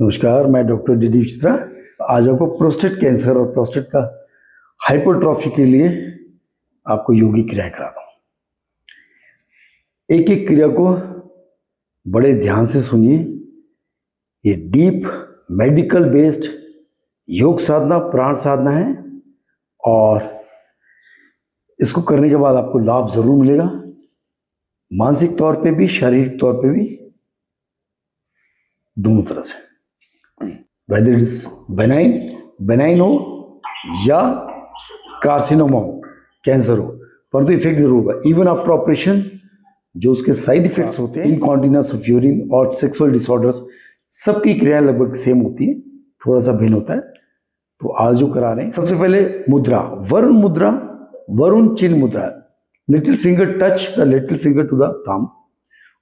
नमस्कार, मैं doctor D D Chitra. आज आपको प्रोस्टेट कैंसर और प्रोस्टेट का हाइपरट्रॉफी के लिए आपको योगी क्रियाएं कराता हूँ। एक एक क्रिया को बड़े ध्यान से सुनिए। ये डीप मेडिकल बेस्ड योग साधना, प्राण साधना है और इसको करने के बाद आपको लाभ जरूर मिलेगा, मानसिक तौर पे भी, शारीरिक तौर पे भी, दोनों तरह से। वेदर इट इज बेनाइन हो या कार्सिनोमा हो, कैंसर हो, परंतु इफेक्ट जरूर होगा। इवन आफ्टर ऑपरेशन जो उसके साइड इफेक्ट्स होते हैं, इनकॉन्टिनेंस ऑफ यूरिन और सेक्सुअल डिसऑर्डर्स, सबकी क्रियाएं लगभग सेम होती है, थोड़ा सा भिन्न होता है। तो आज जो करा रहे हैं, सबसे पहले मुद्रा, वरुण मुद्रा, वरुण चिल mudra. Little finger touch the little finger to the thumb,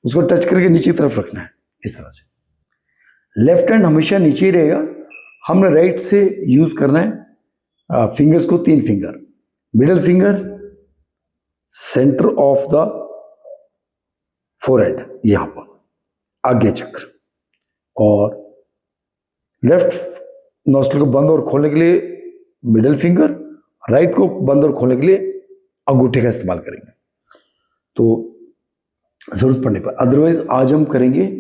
उसको टच करके नीचे की तरफ रखना है इस तरह से। लेफ्ट हैंड हमेशा नीचे ही रहेगा। हमने राइट से यूज करना है फिंगर्स को, 3 finger, middle finger centre of the forehead, यहां पर आज्ञा चक्र, और लेफ्ट नॉस्ट्रिल को बंद और खोलने के लिए मिडिल फिंगर, राइट को बंद और खोलने के लिए अंगूठे का इस्तेमाल करेंगे तो जरूरत पड़ने पर। अदरवाइज आज हम करेंगे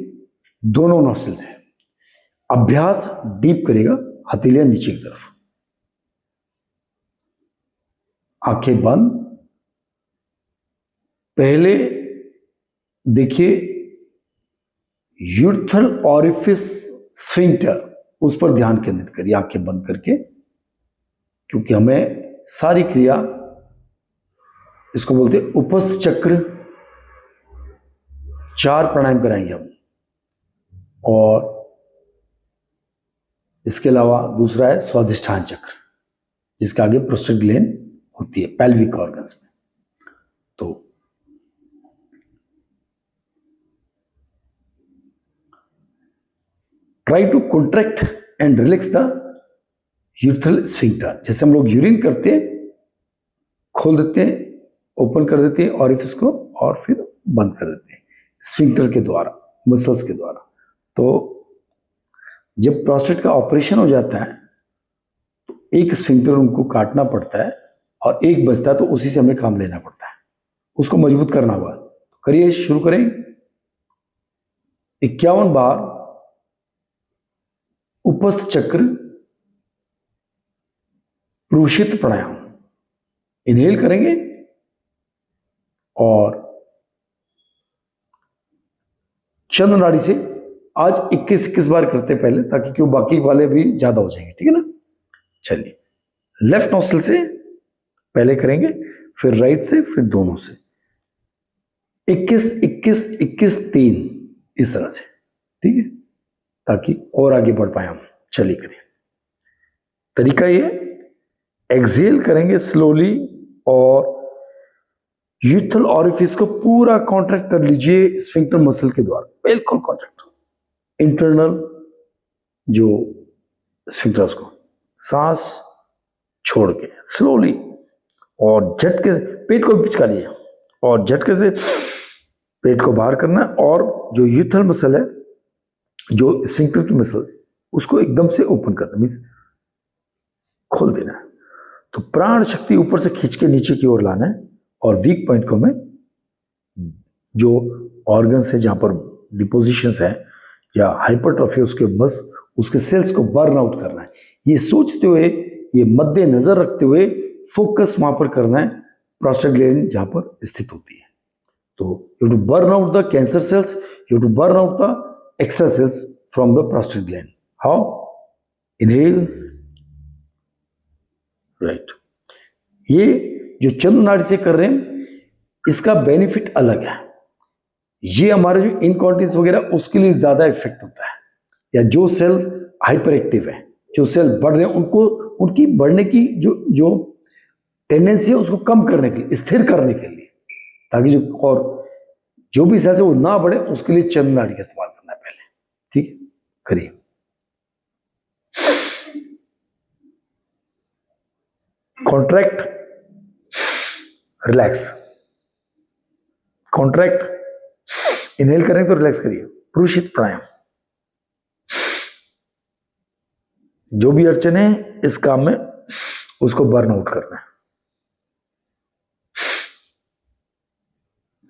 दोनों नॉस्ट्रिल से। अभ्यास डीप करेगा, हथेलियां नीचे की तरफ, आंखें बंद। पहले देखिए यूरेथ्रल ऑरिफिस स्फिंक्टर, उस पर ध्यान केंद्रित करिए आंखें बंद करके, क्योंकि हमें सारी क्रिया, इसको बोलते हैं उपस्थ चक्र, 4 प्राणायाम कराएंगे हम। और इसके अलावा दूसरा है स्वादिष्ठान चक्र, जिसके आगे प्रोस्टेट ग्लैंड होती है पेल्विक ऑर्गन्स में। तो try to contract and relax the urethral sphincter. जैसे हम लोग यूरिन करते हैं, खोल देते हैं, ओपन कर देते हैं ऑरिफिस को और फिर बंद कर देते हैं स्फिंक्टर के द्वारा, मसल्स के द्वारा। तो जब प्रोस्टेट का ऑपरेशन हो जाता है तो एक स्फिंक्टर उनको काटना पड़ता है और एक बचता है, तो उसी से हमें काम लेना पड़ता है, उसको मजबूत करना होगा। तो करिए, शुरू करें। 51 बार उपस्थ चक्र प्रूषित प्राणायाम। इनहेल करेंगे और चंद्र नाड़ी से आज 21 बार करते हैं पहले, ताकि क्यों बाकी वाले भी ज्यादा हो जाएंगे, ठीक है ना। चलिए, लेफ्ट नोस्ट्रिल से पहले करेंगे, फिर राइट से, फिर दोनों से। 21 21 21 3, इस तरह से, ठीक है, ताकि और आगे बढ़ पाए हम। चलिए करिए। तरीका ये, एक्सहेल करेंगे स्लोली और यूरेथ्रल ऑरिफिस को पूरा कॉन्ट्रैक्ट कर लीजिए स्फिंक्टर मसल के द्वारा, बिल्कुल कॉन्ट्रैक्ट, इंटरनल जो स्फिंक्टर, उसको सांस छोड़ के स्लोली, और झटके पेट को पिचका लीजिए और झटके से पेट को बाहर करना है। और जो यूरेथ्रल मसल है, जो स्फिंक्टर की मसल, उसको एकदम से ओपन करना, मीन्स खोल देना है। तो प्राण शक्ति ऊपर से खींच के नीचे की ओर लाना है और वीक पॉइंट को हमें, जो ऑर्गन्स है जहां पर डिपोजिशंस है या हाइपरट्रॉफी, उसके सेल्स को बर्न आउट करना है। ये सोचते हुए, ये मद्देनजर रखते हुए फोकस वहां पर करना है, प्रोस्टेट ग्लैंड जहां पर स्थित होती है। तो you to burn out the cancer cells, you to burn out the extra cells from the prostate gland. How? Inhale, right. ये जो चंद्र नाड़ी से कर रहे हैं, इसका बेनिफिट अलग है। ये हमारे जो इनकॉन्टिनेंस वगैरह, उसके लिए ज्यादा इफेक्ट होता है, या जो सेल हाइपर एक्टिव है, जो सेल बढ़ रहे हैं, उनको, उनकी बढ़ने की जो टेंडेंसी है, उसको कम करने के लिए, स्थिर करने के लिए, ताकि जो भी सेल्स है वो ना बढ़े, उसके लिए चंद्र नाड़ी का इस्तेमाल करना है पहले, ठीक है। करिए। कॉन्ट्रैक्ट, रिलैक्स, कॉन्ट्रैक्ट, इनहेल करें तो रिलैक्स करिए। प्रूषित प्राणायाम, जो भी अड़चन है इस काम में उसको बर्न आउट करना है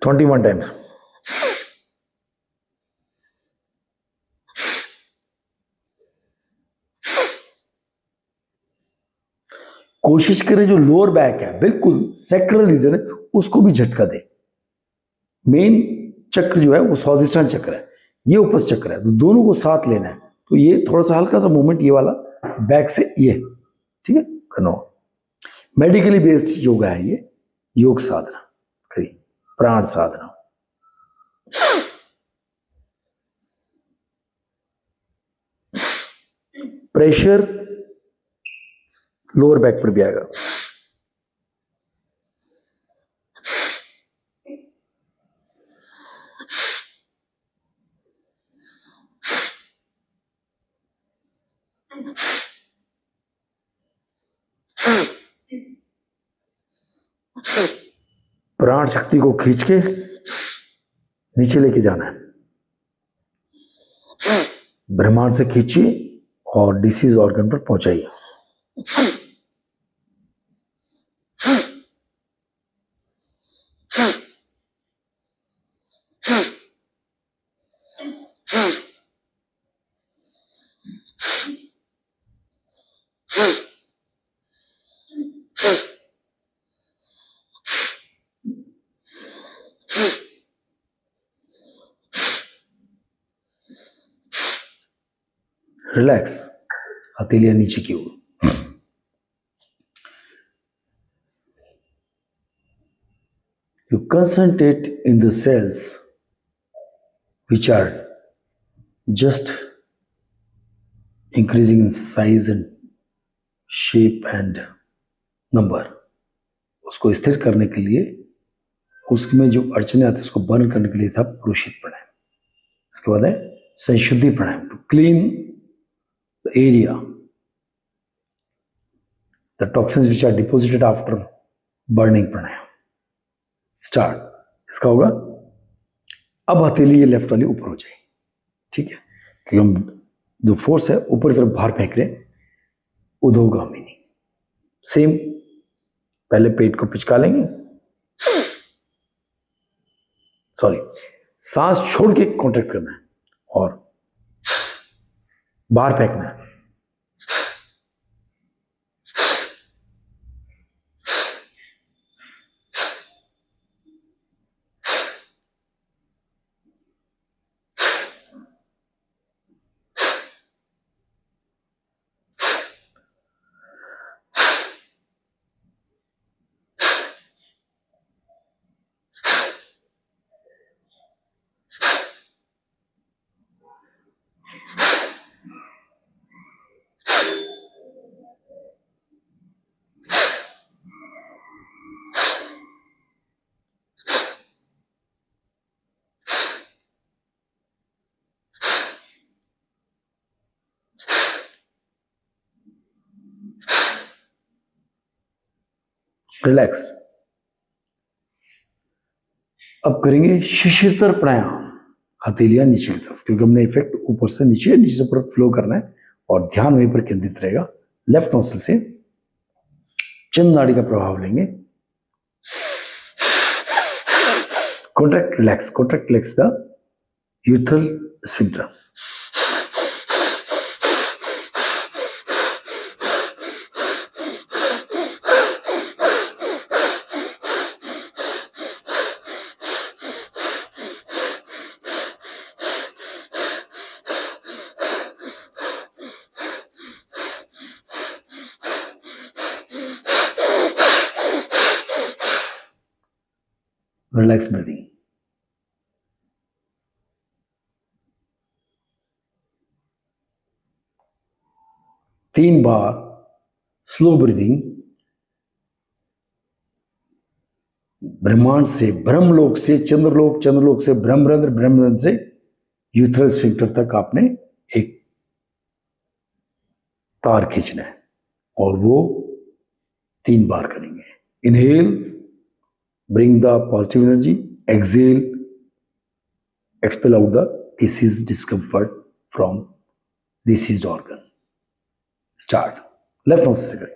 21 टाइम्स। कोशिश करें जो लोअर बैक है बिल्कुल सैक्रल रीजन है उसको भी झटका दे। मेन चक्र जो है वो स्वादिष्टान चक्र है, ये उपस चक्र है, तो दोनों को साथ लेना है। तो ये थोड़ा सा हल्का सा मूवमेंट ये वाला बैक से ये, ठीक है, करो। मेडिकली बेस्ड योगा है ये, योग साधना करी, प्राण साधना। प्रेशर लोअर बैक पर भी आएगा। प्राण शक्ति को खींच के नीचे लेके जाना है, ब्रह्मांड से खींचिए और डिसीज ऑर्गन पर पहुंचाइए। रिलैक्स, हथेलियां नीचे की ओर। You concentrate in the cells which are just increasing in size and shape and number। उसको स्थिर करने के लिए, उसमें जो अड़चने आती है उसको बर्न करने के लिए था पुरुषित प्राणायाम। इसके बाद है संशुद्धि pranayama, to clean the area, the toxins which are deposited after burning pranayama. Start इसका होगा। अब हथेली ये लेफ्ट वाली ऊपर हो जाएगी, ठीक है, क्योंकि हम जो फोर्स है ऊपर की तरफ बाहर फेंक रहे हैं, उधोगामिनी। सेम, पहले पेट को पिचका लेंगे, सॉरी, सांस छोड़ के कॉन्ट्रैक्ट करना है और बाहर फेंकना है। रिलैक्स। अब करेंगे शिशिरतर प्राणायाम, हथेलियां नीचे की तरफ, क्योंकि हमने इफेक्ट ऊपर से नीचे, नीचे से ऊपर फ्लो करना है और ध्यान वहीं पर केंद्रित रहेगा। लेफ्ट नोस्ट्रिल से चिन्ह नाड़ी का प्रभाव लेंगे। Contract relax, contract relax the urethral sphincter. Relax breathing. तीन बार स्लो ब्रीदिंग, ब्रह्मांड से ब्रह्मलोक से चंद्रलोक, चंद्रलोक से ब्रह्मरंध्र, ब्रह्मरंध्र से यूथ्रल स्फिंक्टर तक आपने एक तार खींचना है और वो 3 बार करेंगे। Inhale, bring the positive energy, exhale, expel out the disease discomfort from diseased organ। Start. Left nose से करें,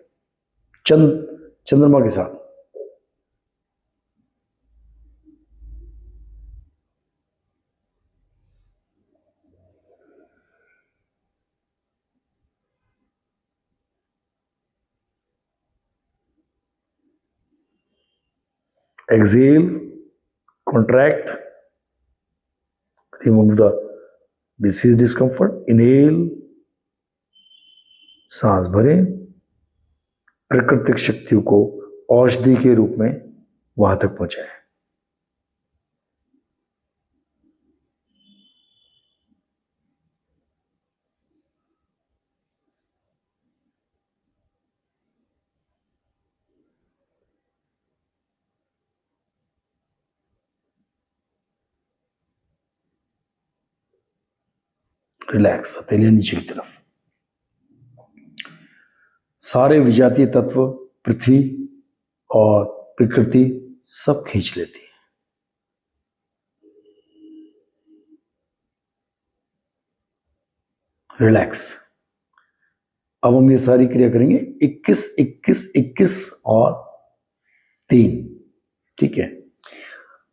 चंद्रमा के साथ। Exhale, contract, remove the disease discomfort. Inhale, सांस भरें, प्राकृतिक शक्तियों को औषधि के रूप में वहां तक पहुंचाएं। रिलैक्स, हथेलियां नीचे की तरफ। सारे विजातीय तत्व, पृथ्वी और प्रकृति सब खींच लेती है। रिलैक्स। अब हम ये सारी क्रिया करेंगे 21 21 21 और 3, ठीक है।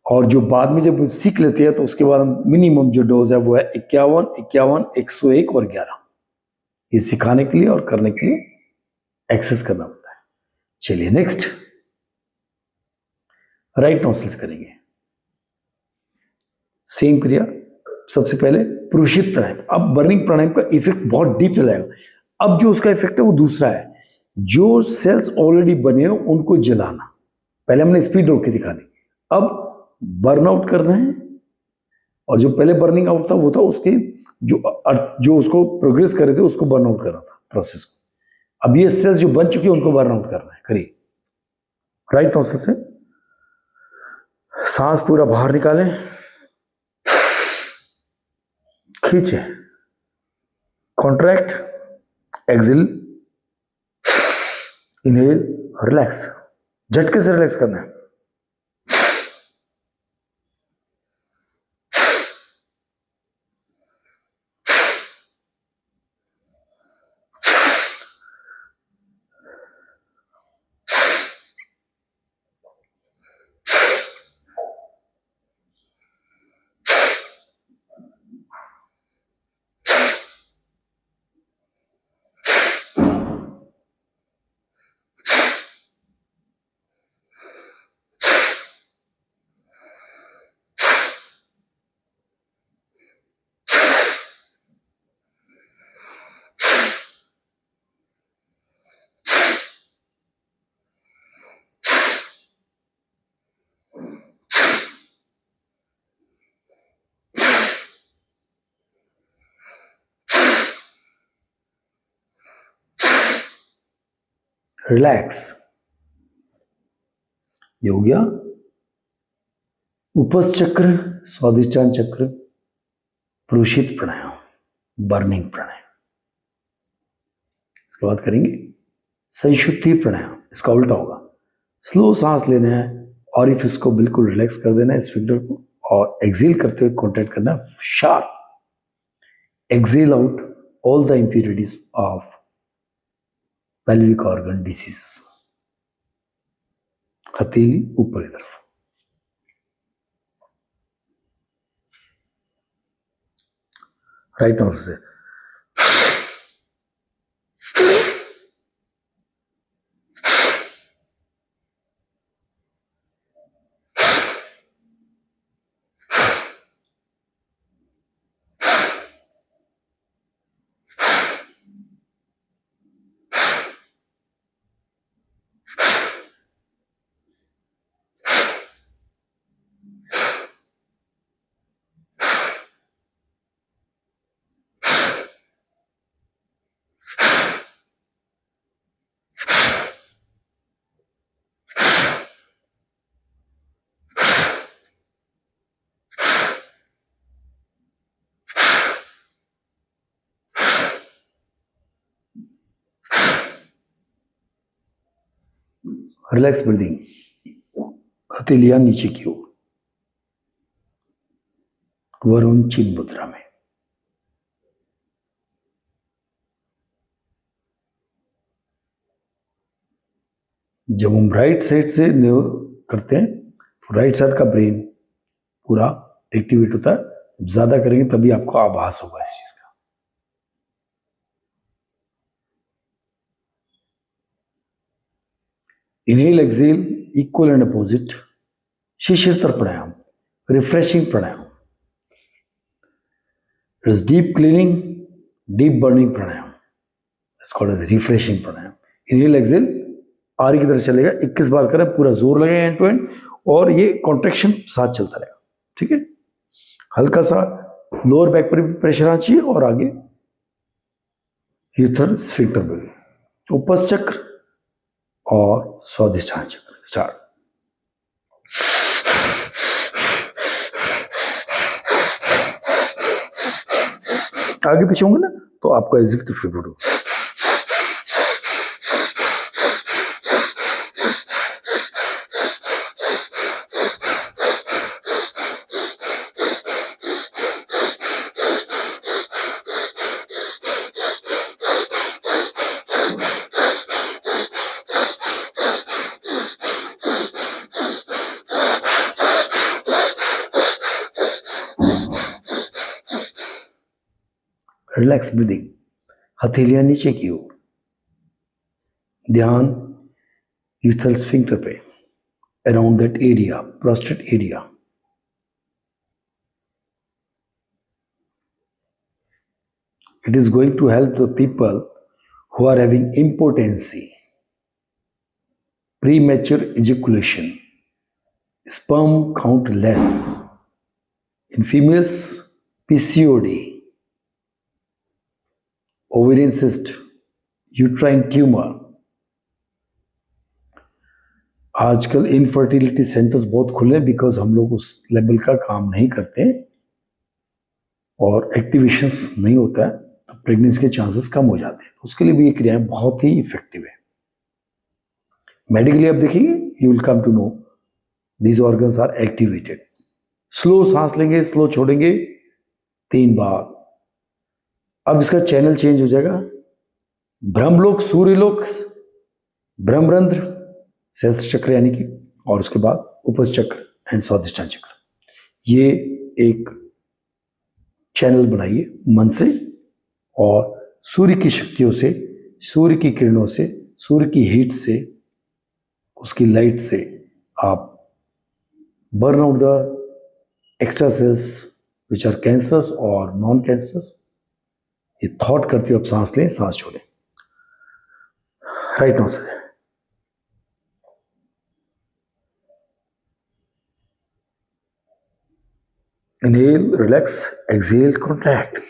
और जो बाद में जब सीख लेते हैं तो उसके बाद हम मिनिमम जो डोज है वो है 51 51 101 और 11। ये सिखाने के लिए और करने के लिए एक्सेस करना होता है। चलिए नेक्स्ट, राइट नोस्ट्रिल से करेंगे सेम क्रिया। सबसे पहले पुरुषित प्राणायाम। अब बर्निंग प्राणायाम का इफेक्ट बहुत डीप चलाएगा। अब जो उसका इफेक्ट है वो दूसरा है, जो सेल्स ऑलरेडी बने हो उनको जलाना। पहले हमने स्पीड रोक के दिखा दी, अब बर्नआउट करना है। और जो पहले बर्निंग आउट था वो था उसके जो उसको प्रोग्रेस कर रहे थे उसको बर्नआउट करना था प्रोसेस को। अब ये सेल्स जो बन चुके हैं उनको बर्नआउट करना है। करिए, राइट प्रोसेस से सांस पूरा बाहर निकालें, खींचे, कॉन्ट्रैक्ट, एक्सेल, इनहेल, रिलैक्स। झटके से रिलैक्स करना है। रिलैक्स। ये हो गया उपस्थ चक्र, स्वादिष्टान चक्र, पुरुषित प्राणायाम, बर्निंग प्राणायाम। इसके बाद करेंगे संशुद्धि प्राणायाम। इसका उल्टा होगा, स्लो सांस लेना है, ऑरिफिस को बिल्कुल रिलैक्स कर देना है, स्फिंक्टर को, और एक्सेल करते हुए कॉन्ट्रैक्ट करना है sharp. Exhale out all the impurities of pelvic organ diseases। हथेली ऊपर की तरफ। राइट नोज से रिलैक्स ब्रीदिंग, हथेलियां नीचे की ओर, वरुण चिन्ह मुद्रा में। जब हम राइट साइड से करते हैं तो राइट साइड का ब्रेन पूरा एक्टिवेट होता है। ज्यादा करेंगे तभी आपको आभास होगा इस चीज का। Inhale exhale equal and opposite shirshasana pranayama, refreshing pranayama, it's deep cleaning, deep burning pranayama, it's called as refreshing pranayama. Inhale exhale आर की तरफ चलेगा, 21 बार करें, पूरा जोर लगेगा एंड टू एंड, और ये कॉन्ट्रेक्शन साथ चलता रहेगा। ठीक है, हल्का सा लोअर बैक पर भी प्रेशर आना चाहिए और आगे यूथर स्फिंक्टर पे भी। उपस्थ चक्र और स्वादिष्ठान चक्र। स्टार्ट। आगे पीछे होंगे ना तो आपको एग्जीक्यूटिव फील होगा। रिलैक्स ब्रीदिंग, हथेलियां नीचे की ओर, ध्यान यूथल स्फिंक्टर पे, around that area, prostate area. It is going to help the people who are having impotency, premature ejaculation, sperm count less, in females PCOD, ovarian cyst, uterine tumor। आजकल infertility centres बहुत खुले because हम लोग उस level का काम नहीं करते और एक्टिवेशंस नहीं होता है, तो प्रेगनेंसी के चांसेस कम हो जाते हैं। उसके लिए भी ये क्रियाएं बहुत ही इफेक्टिव है। मेडिकली आप देखेंगे, you will come to know these organs are activated. Slow सांस लेंगे, स्लो छोड़ेंगे 3 बार। अब इसका चैनल चेंज हो जाएगा, ब्रह्मलोक, सूर्यलोक, ब्रह्मरंध्र, सहस्त्र चक्र यानी कि, और उसके बाद उपस्थ चक्र एंड स्वादिष्ठान चक्र। ये एक चैनल बनाइए मन से, और सूर्य की शक्तियों से, सूर्य की किरणों से, सूर्य की हीट से, उसकी लाइट से आप burn out the extra cells which are cancerous और नॉन कैंसरस। ये थॉट करते हुए आप सांस लें, सांस छोड़ें। राइट नाउ से inhale, relax, exhale, contract।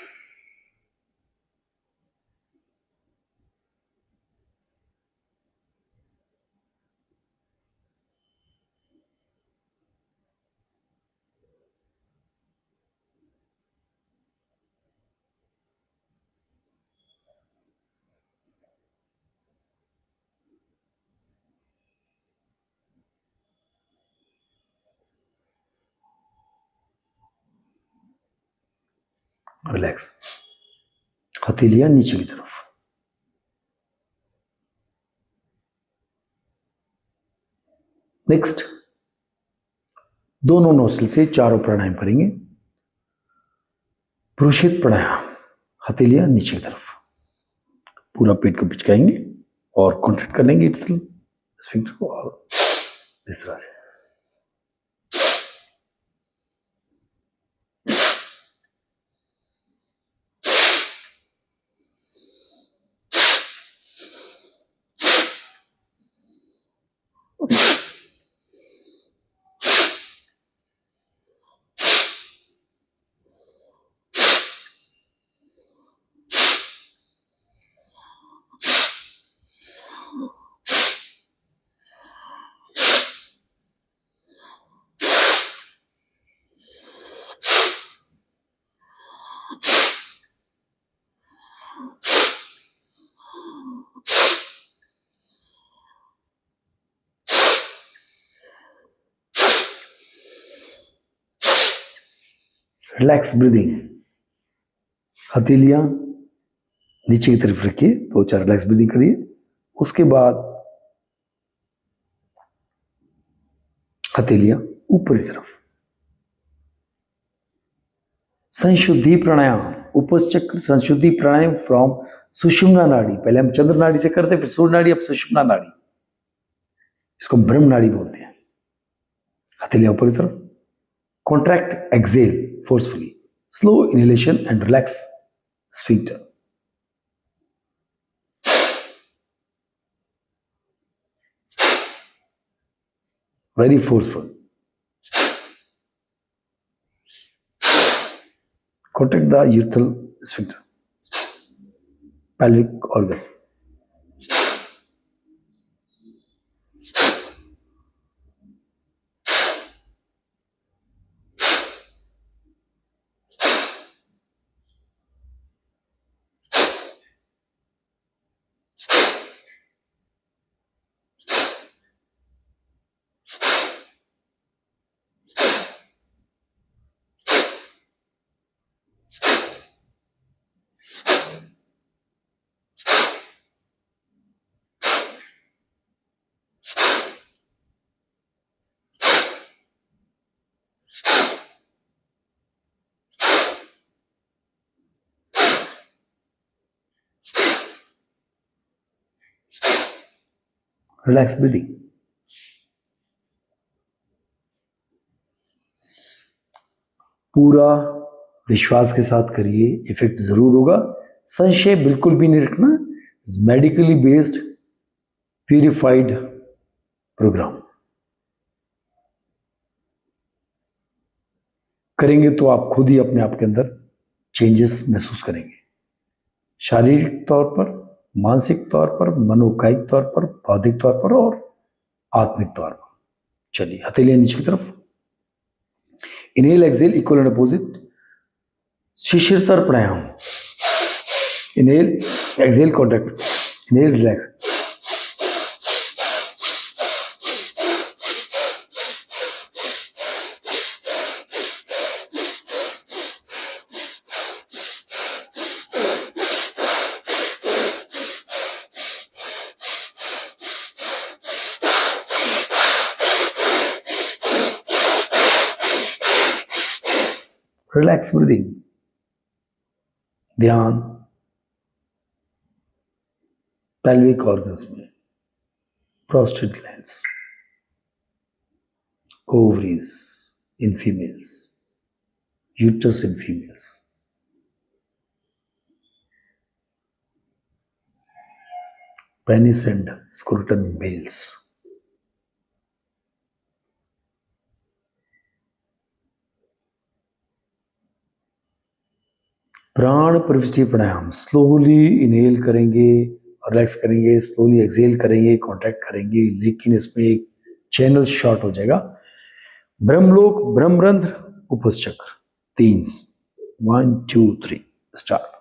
Relax, हथेलियां नीचे की तरफ। नेक्स्ट, दोनों नोस्ट्रिल से चारों प्राणायाम करेंगे। पुरुषित प्राणायाम, हथेलियां नीचे की तरफ, पूरा पेट को पिचकाएंगे और कॉन्ट्रैक्ट कर लेंगे स्फिंक्टर को, और इस तरह से। रिलैक्स ब्रीदिंग, हथेलियां नीचे की तरफ रखिए, 2-4 रिलैक्स ब्रीदिंग करिए। उसके बाद हथेलियां ऊपर की तरफ। संशुद्धि प्राणायाम, उपस्थ चक्र संशुद्धि प्राणायाम फ्रॉम सुषुम्ना नाड़ी। पहले हम चंद्र नाड़ी से करते, फिर सूर्य नाड़ी, अब सुषुम्ना नाड़ी। इसको ब्रह्म नाड़ी बोलते हैं। हथेलियां ऊपर की तरफ। Contract exhale forcefully, slow inhalation and relax sphincter. Very forceful. Contract the urethral sphincter, pelvic organs. Relax breathing. पूरा विश्वास के साथ करिए, इफेक्ट जरूर होगा। संशय बिल्कुल भी नहीं रखना। मेडिकली बेस्ड प्यूरिफाइड प्रोग्राम करेंगे तो आप खुद ही अपने आप के अंदर चेंजेस महसूस करेंगे, शारीरिक तौर पर, मानसिक तौर पर, मनोकायिक तौर पर, बौद्धिक तौर पर और आत्मिक तौर पर। चलिए हथेलियां नीचे की तरफ। Inhale exhale equal and opposite शिशिरतर pranayama. Inhale exhale contract, inhale relax. Relax breathing, ध्यान पेल्विक ऑर्गन्स में, prostate glands, ovaries in females, uterus in females, penis and scrotum in males. प्राण प्रविष्टि प्राणायाम, स्लोली इनहेल करेंगे और रिलैक्स करेंगे, स्लोली एक्सहेल करेंगे, contract करेंगे, लेकिन इसमें एक चैनल शॉर्ट हो जाएगा। ब्रह्मलोक, ब्रह्मरंध्र, उपस्थ चक्र, 3, 1 2 3 स्टार्ट।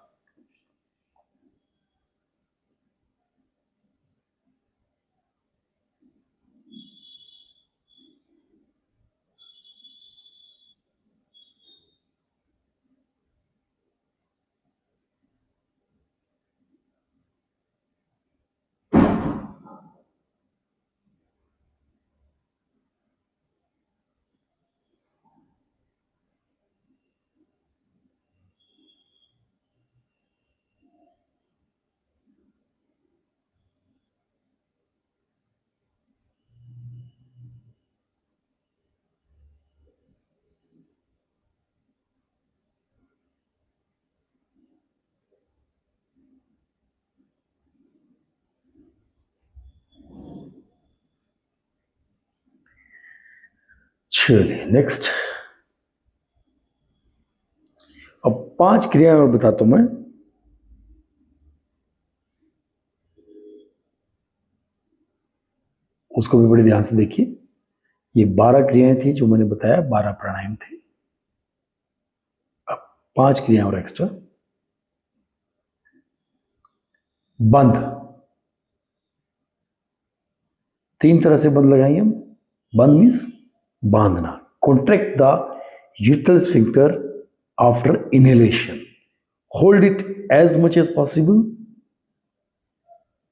चलिए नेक्स्ट। अब 5 क्रियाएं और बताता हूं मैं। उसको भी बड़े ध्यान से देखिए। ये 12 क्रियाएं थी जो मैंने बताया, 12 प्राणायाम थे। अब 5 क्रियाएं और एक्स्ट्रा। बंध, 3 तरह से बंध लगाएंगे हम। बंध मीन्स बांधना, contract the urethral sphincter after inhalation, hold it as much as possible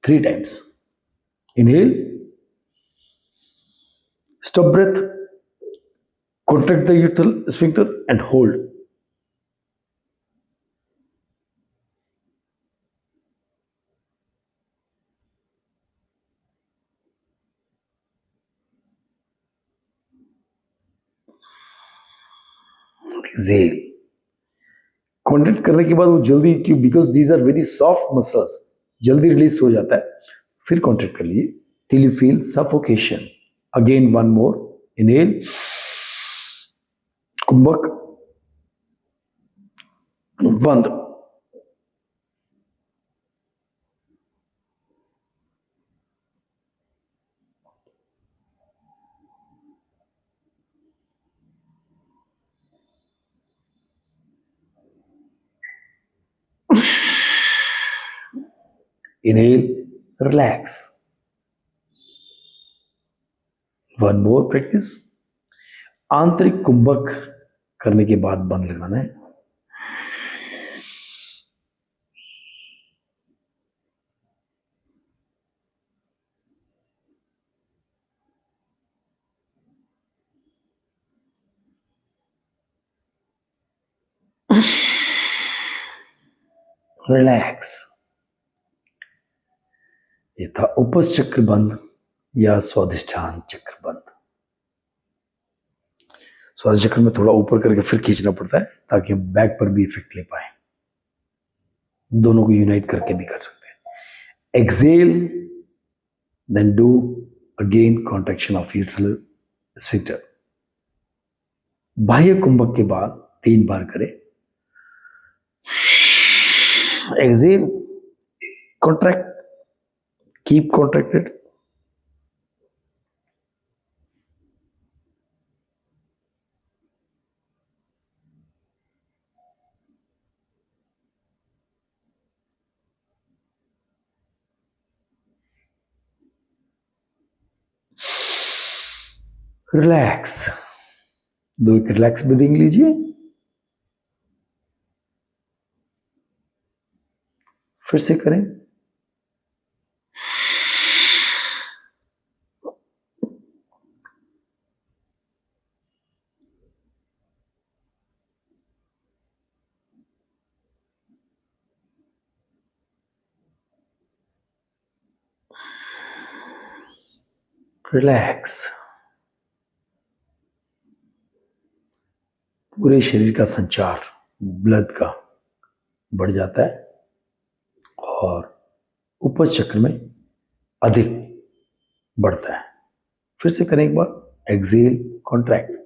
3 times. Inhale, stop breath, Contract the urethral sphincter and hold. Exhale. Contract करने के बाद वो जल्दी, क्यों? Because these are very soft muscles, जल्दी release हो जाता है. फिर कॉन्ट्रैक्ट कर लीजिए till you feel suffocation. Again one more. Inhale, kumbhaka, bandha. Inhale, relax. One more practice. आंतरिक कुंभक करने के बाद बंद लगाना है. रिलैक्स. ये था उपस्थ चक्र बंद या स्वादिष्ठान चक्र बंद. स्वादिष्ट चक्र में थोड़ा ऊपर करके फिर खींचना पड़ता है ताकि हम बैक पर भी इफेक्ट ले पाए. दोनों को यूनाइट करके भी कर सकते हैं. Exhale, then do again contraction of urethral sphincter. बाह्य कुंभक के बाद 3 बार करें. Exhale, contract, keep contracted. Relax. 2 एक रिलैक्स ब्रीदिंग लीजिए. फिर से करें. रिलैक्स. पूरे शरीर का संचार ब्लड का बढ़ जाता है और उपस्थ चक्र में अधिक बढ़ता है. फिर से करें एक बार. Exhale, contract.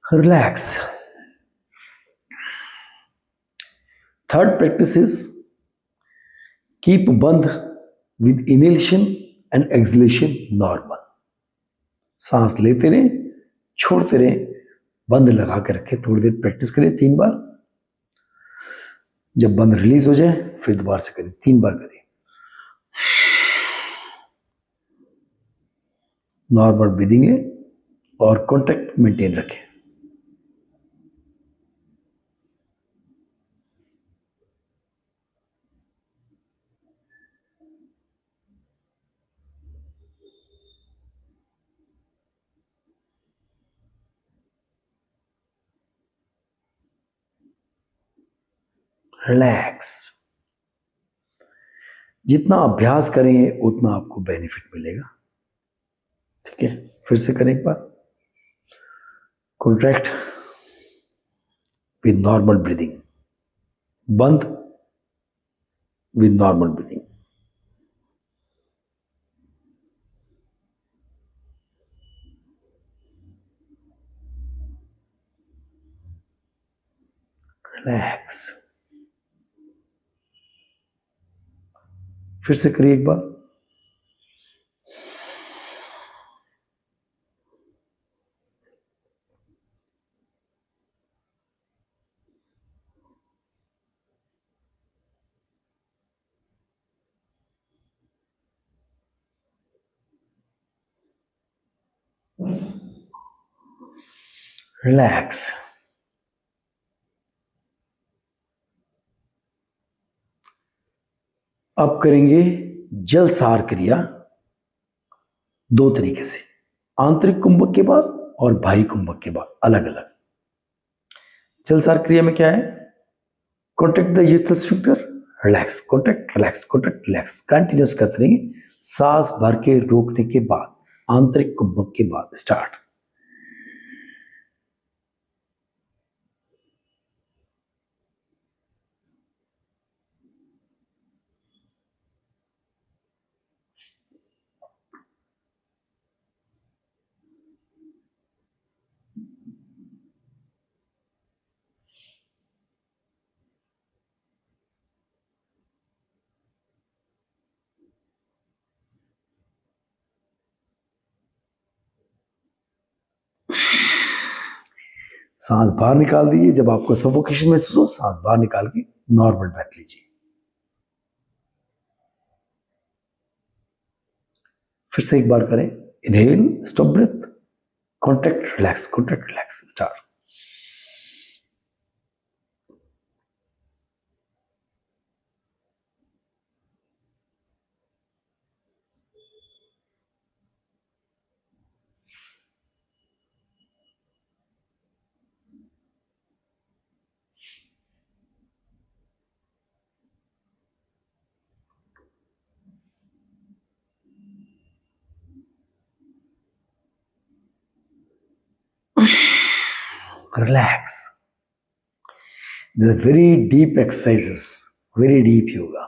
Relax. Third practice is keep bandha with inhalation and exhalation normal. सांस लेते रहे, छोड़ते रहे, बंद लगा के रखें. थोड़ी देर प्रैक्टिस करें 3 बार. जब बंद रिलीज हो जाए फिर दोबारा से करें. 3 बार करें. नॉर्मल ब्रीदिंग लें और कॉन्टैक्ट मेंटेन रखें. रिलैक्स. जितना अभ्यास करेंगे उतना आपको बेनिफिट मिलेगा. ठीक है, फिर से करें एक बार. Contract with normal breathing. Bandha with normal breathing. Relax. फिर से करिए एक बार. रिलैक्स। अब करेंगे जलसार क्रिया दो तरीके से, आंतरिक कुंभक के बाद और बाह्य कुंभक के बाद, अलग अलग। जलसार क्रिया में क्या है? Contract the urethral sphincter, relax, contract, relax, contract, relax, continuous करते रहेंगे। सांस भर के रोकने के बाद, आंतरिक कुंभक के बाद स्टार्ट। सांस बाहर निकाल दीजिए। जब आपको सफोकेशन महसूस हो, सांस बाहर निकाल के नॉर्मल ब्रेथ लीजिए। फिर से एक बार करें। Inhale, stop breath, contract, relax, contract, relax, start. Relax. These are very deep exercises, very deep yoga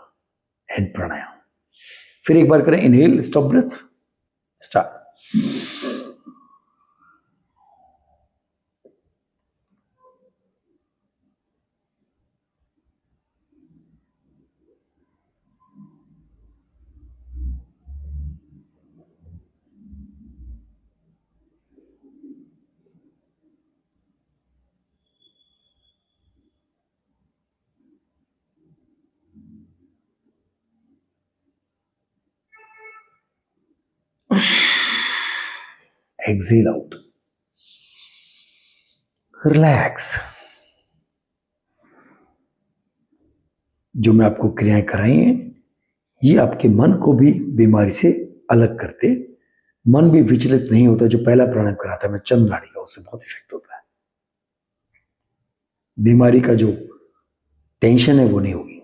and pranayam. फिर एक बार करें। Inhale, stop breath, start. Exhale out. Relax. जो मैं आपको क्रियाएं कराई हैं, ये आपके मन को भी बीमारी से अलग करते, मन भी विचलित नहीं होता। जो पहला प्राणायाम कराता है मैं चंद्र नाड़ी का, उससे बहुत इफेक्ट होता है। बीमारी का जो टेंशन है वो नहीं होगी।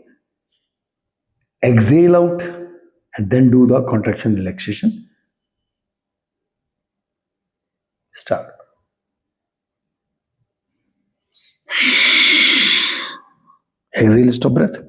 Exhale out and then do the contraction relaxation, start. Exhale, stop breath,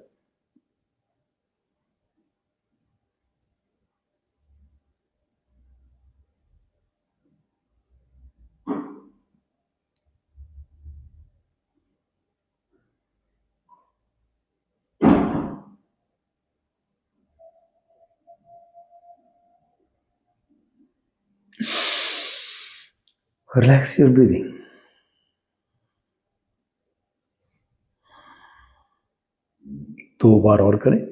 relax your breathing. दो बार और करें।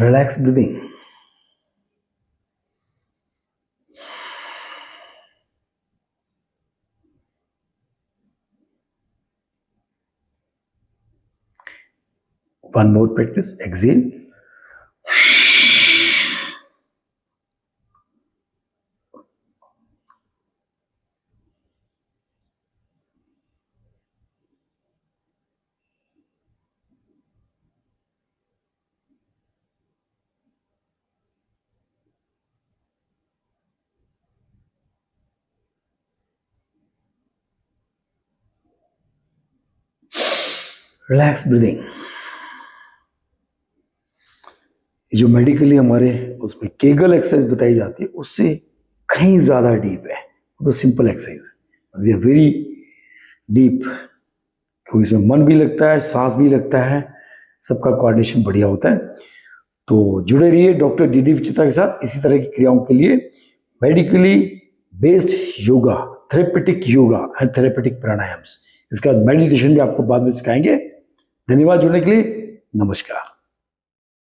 Relax breathing. One more practice. Exhale. Relax breathing. जो मेडिकली हमारे उसमें केगल एक्सरसाइज बताई जाती है, उससे कहीं ज्यादा डीप है। तो सिंपल एक्सरसाइज है, वेरी डीप, क्योंकि इसमें मन भी लगता है, सांस भी लगता है, सबका कोऑर्डिनेशन बढ़िया होता है। तो जुड़े रहिए डॉक्टर डी विचित्रा के साथ इसी तरह की क्रियाओं के लिए। Medically based yoga, therapeutic yoga and therapeutic pranayamas, इसके बाद मेडिटेशन भी आपको बाद में सिखाएंगे। धन्यवाद जुड़ने के लिए, नमस्कार।